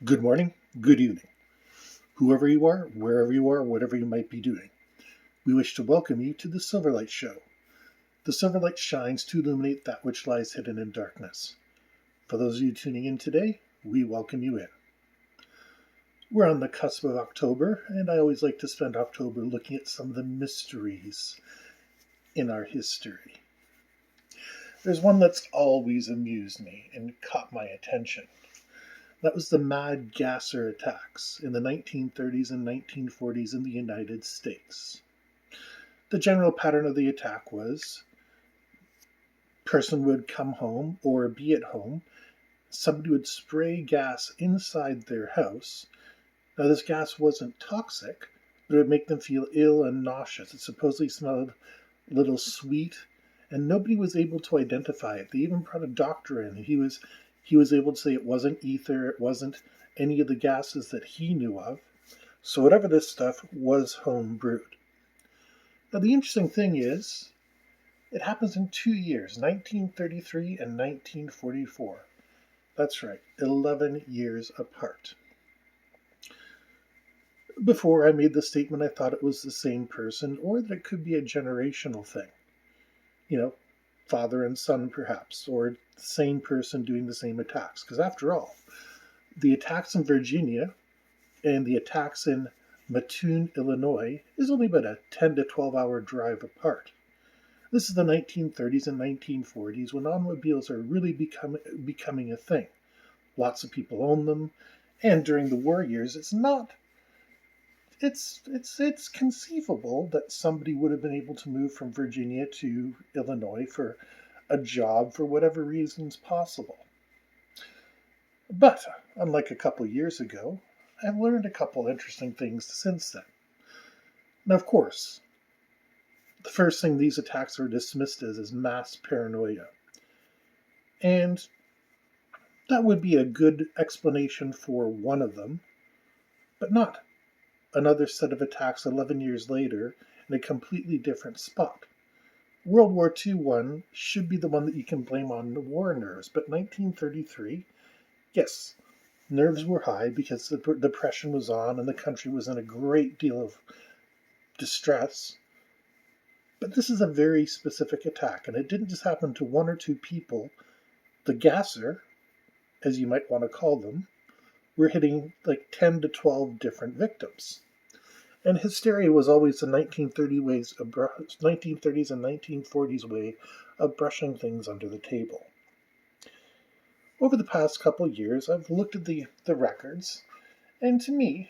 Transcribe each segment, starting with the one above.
Good morning, good evening, whoever you are, wherever you are, whatever you might be doing. We wish to welcome you to the Silverlight Show. The Silverlight shines to illuminate that which lies hidden in darkness. For those of you tuning in today, we welcome you in. We're on the cusp of October, and I always like to spend October looking at some of the mysteries in our history. There's one that's always amused me and caught my attention. That was the Mad Gasser attacks in the 1930s and 1940s in the United States. The general pattern of the attack was person would come home or be at home, somebody would spray gas inside their house. Now this gas wasn't toxic, but it would make them feel ill and nauseous. It supposedly smelled a little sweet, and nobody was able to identify it. They even brought a doctor in. He was able to say it wasn't ether, it wasn't any of the gases that he knew of. So whatever this stuff was home brewed. Now the interesting thing is, it happens in 2 years, 1933 and 1944. That's right, 11 years apart. Before I made the statement, I thought it was the same person, or that it could be a generational thing. You know, father and son perhaps, or the same person doing the same attacks. Because after all, the attacks in Virginia and the attacks in Mattoon, Illinois, is only about a 10 to 12 hour drive apart. This is the 1930s and 1940s when automobiles are really becoming a thing. Lots of people own them, and during the war years, it's conceivable that somebody would have been able to move from Virginia to Illinois for a job for whatever reasons possible. But unlike a couple years ago, I've learned a couple interesting things since then. Now, of course, the first thing these attacks are dismissed as is mass paranoia. And that would be a good explanation for one of them, but not another set of attacks 11 years later in a completely different spot. World War II one should be the one that you can blame on the war nerves, but 1933, yes, nerves were high because the depression was on and the country was in a great deal of distress. But this is a very specific attack, and it didn't just happen to one or two people. The gasser, as you might want to call them, were hitting like 10 to 12 different victims. And hysteria was always the 1930s and 1940s way of brushing things under the table. Over the past couple of years, I've looked at the records, and to me,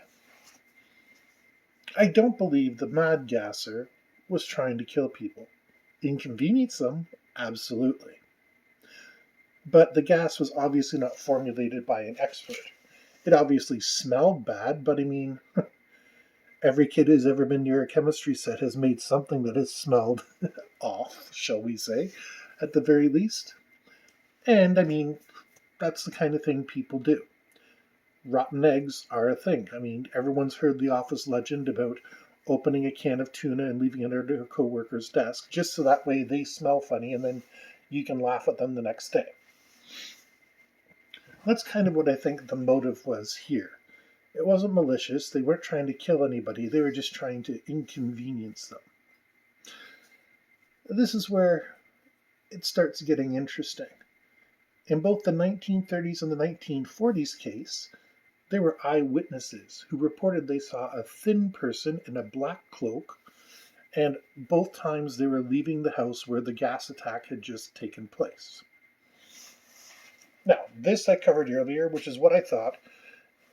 I don't believe the Mad Gasser was trying to kill people. Inconvenience them? Absolutely. But the gas was obviously not formulated by an expert. It obviously smelled bad, but I mean, every kid who's ever been near a chemistry set has made something that has smelled off, shall we say, at the very least. And I mean, that's the kind of thing people do. Rotten eggs are a thing. I mean, everyone's heard the office legend about opening a can of tuna and leaving it under a coworker's desk, just so that way they smell funny and then you can laugh at them the next day. That's kind of what I think the motive was here. It wasn't malicious. They weren't trying to kill anybody. They were just trying to inconvenience them. This is where it starts getting interesting. In both the 1930s and the 1940s case, there were eyewitnesses who reported they saw a thin person in a black cloak, and both times they were leaving the house where the gas attack had just taken place. Now, this I covered earlier, which is what I thought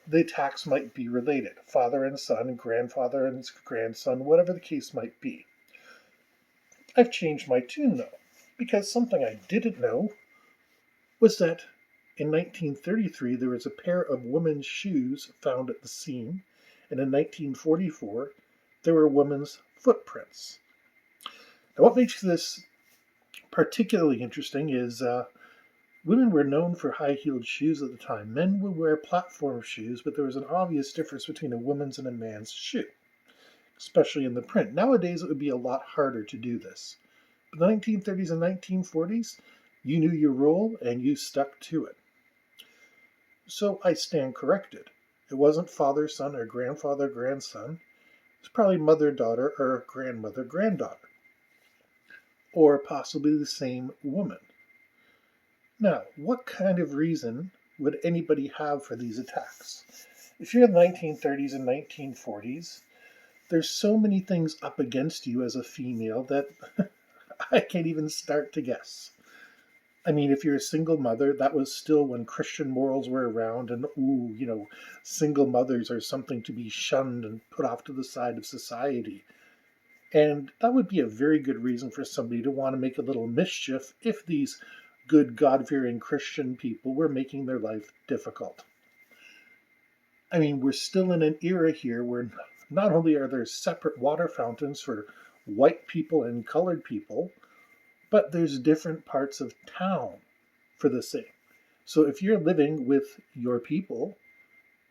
the attacks might be related. Father and son, grandfather and grandson, whatever the case might be. I've changed my tune, though, because something I didn't know was that in 1933 there was a pair of women's shoes found at the scene, and in 1944 there were women's footprints. Now, what makes this particularly interesting is women were known for high-heeled shoes at the time. Men would wear platform shoes, but there was an obvious difference between a woman's and a man's shoe, especially in the print. Nowadays, it would be a lot harder to do this. But the 1930s and 1940s, you knew your role and you stuck to it. So I stand corrected. It wasn't father, son, or grandfather, grandson. It's probably mother, daughter, or grandmother, granddaughter, or possibly the same woman. Now, what kind of reason would anybody have for these attacks? If you're in the 1930s and 1940s, there's so many things up against you as a female that I can't even start to guess. I mean, if you're a single mother, that was still when Christian morals were around, and single mothers are something to be shunned and put off to the side of society. And that would be a very good reason for somebody to want to make a little mischief if these good, God fearing Christian people were making their life difficult. I mean, we're still in an era here where not only are there separate water fountains for white people and colored people, but there's different parts of town for the same. So if you're living with your people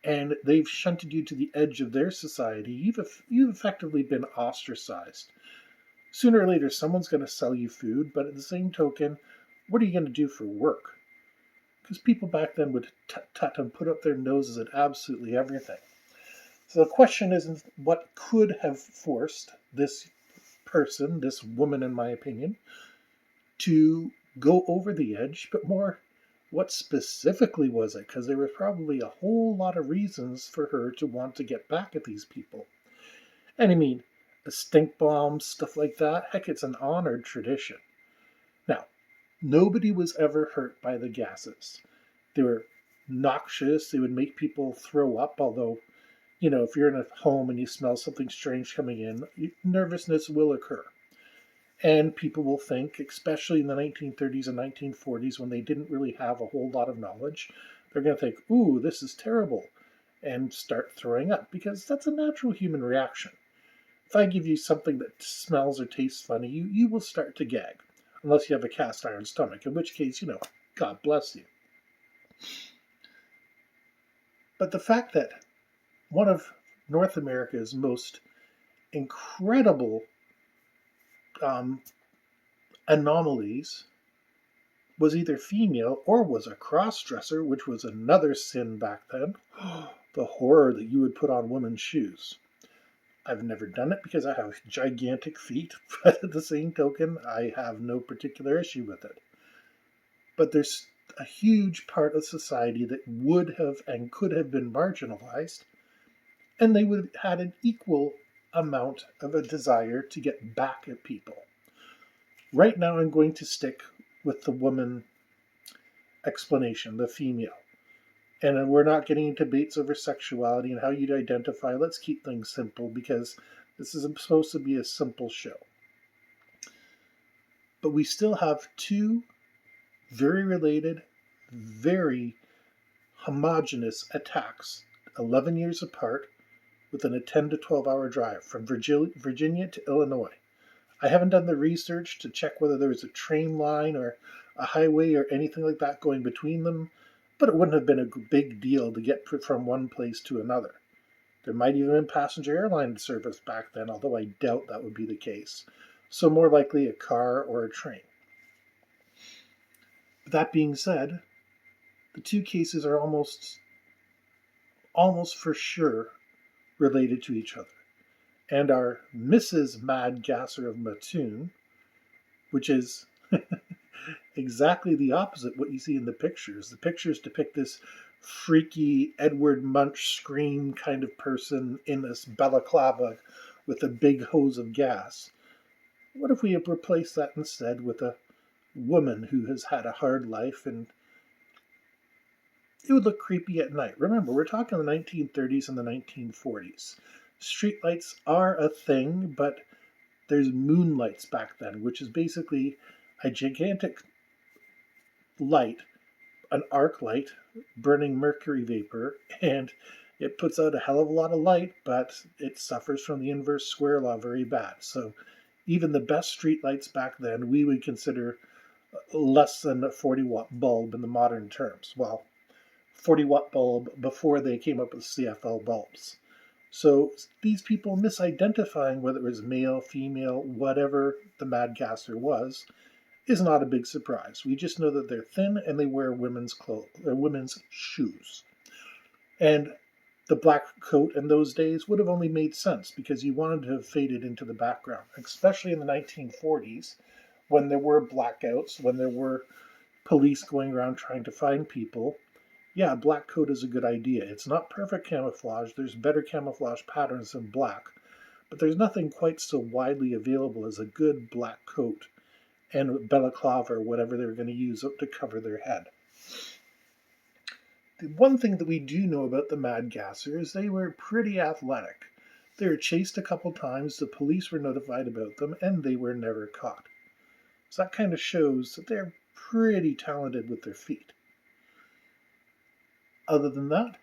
and they've shunted you to the edge of their society, you've effectively been ostracized. Sooner or later, someone's going to sell you food, but at the same token, what are you going to do for work? Because people back then would tut and put up their noses at absolutely everything. So the question isn't what could have forced this person, this woman in my opinion, to go over the edge, but more what specifically was it? Because there was probably a whole lot of reasons for her to want to get back at these people. And I mean, a stink bomb, stuff like that, heck, it's an honored tradition. Now, nobody was ever hurt by the gases. They were noxious, they would make people throw up, although, if you're in a home and you smell something strange coming in, nervousness will occur. And people will think, especially in the 1930s and 1940s when they didn't really have a whole lot of knowledge, they're going to think, ooh, this is terrible, and start throwing up, because that's a natural human reaction. If I give you something that smells or tastes funny, you will start to gag, unless you have a cast iron stomach, in which case, God bless you. But the fact that one of North America's most incredible anomalies was either female or was a cross-dresser, which was another sin back then. The horror that you would put on women's shoes. I've never done it because I have gigantic feet, but at the same token, I have no particular issue with it. But there's a huge part of society that would have and could have been marginalized, and they would have had an equal amount of a desire to get back at people. Right now, I'm going to stick with the woman explanation, the female. And we're not getting into debates over sexuality and how you'd identify. Let's keep things simple because this is supposed to be a simple show. But we still have two very related, very homogenous attacks, 11 years apart, within a 10 to 12 hour drive from Virginia to Illinois. I haven't done the research to check whether there was a train line or a highway or anything like that going between them, but it wouldn't have been a big deal to get from one place to another. There might even have been passenger airline service back then, although I doubt that would be the case. So more likely a car or a train. That being said, the two cases are almost for sure related to each other. And our Mrs. Mad Gasser of Mattoon, which is exactly the opposite what you see in the pictures. The pictures depict this freaky Edward Munch scream kind of person in this balaclava with a big hose of gas. What if we have replaced that instead with a woman who has had a hard life, and it would look creepy at night. Remember, we're talking the 1930s and the 1940s. Streetlights are a thing, but there's moonlights back then, which is basically a gigantic light, an arc light, burning mercury vapor, and it puts out a hell of a lot of light, but it suffers from the inverse square law very bad. So even the best streetlights back then, we would consider less than a 40-watt bulb in the modern terms. Well, 40-watt bulb before they came up with CFL bulbs. So these people misidentifying whether it was male, female, whatever the Mad Gasser was, is not a big surprise. We just know that they're thin and they wear women's clothes, or women's shoes. And the black coat in those days would have only made sense because you wanted to have faded into the background, especially in the 1940s when there were blackouts, when there were police going around trying to find people. Yeah, black coat is a good idea. It's not perfect camouflage. There's better camouflage patterns than black, but there's nothing quite so widely available as a good black coat and balaclava or whatever they're going to use to cover their head. The one thing that we do know about the Mad Gasser is they were pretty athletic. They were chased a couple times, the police were notified about them, and they were never caught. So that kind of shows that they're pretty talented with their feet. Other than that,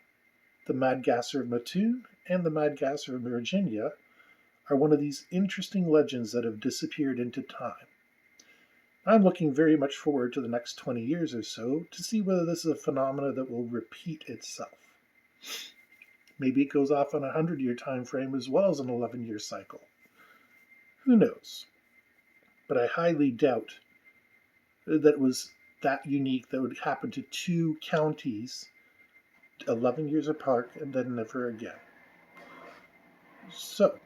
the Mad Gasser of Mattoon and the Mad Gasser of Virginia are one of these interesting legends that have disappeared into time. I'm looking very much forward to the next 20 years or so to see whether this is a phenomenon that will repeat itself. Maybe it goes off on a 100-year time frame as well as an 11-year cycle. Who knows? But I highly doubt that it was that unique that would happen to two counties 11 years apart and then never again. So,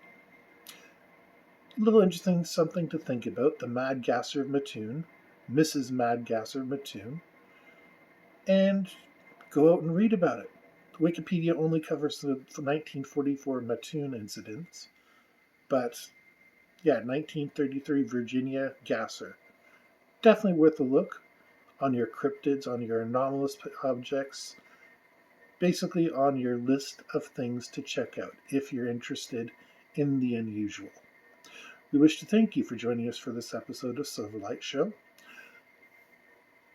a little interesting something to think about, the Mad Gasser of Mattoon, Mrs. Mad Gasser of Mattoon, and go out and read about it. Wikipedia only covers the 1944 Mattoon incidents, but yeah, 1933 Virginia Gasser. Definitely worth a look on your cryptids, on your anomalous objects, basically on your list of things to check out if you're interested in the unusual. We wish to thank you for joining us for this episode of Silverlight Show.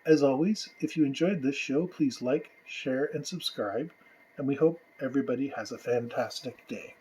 As always, if you enjoyed this show, please like, share, and subscribe, and we hope everybody has a fantastic day.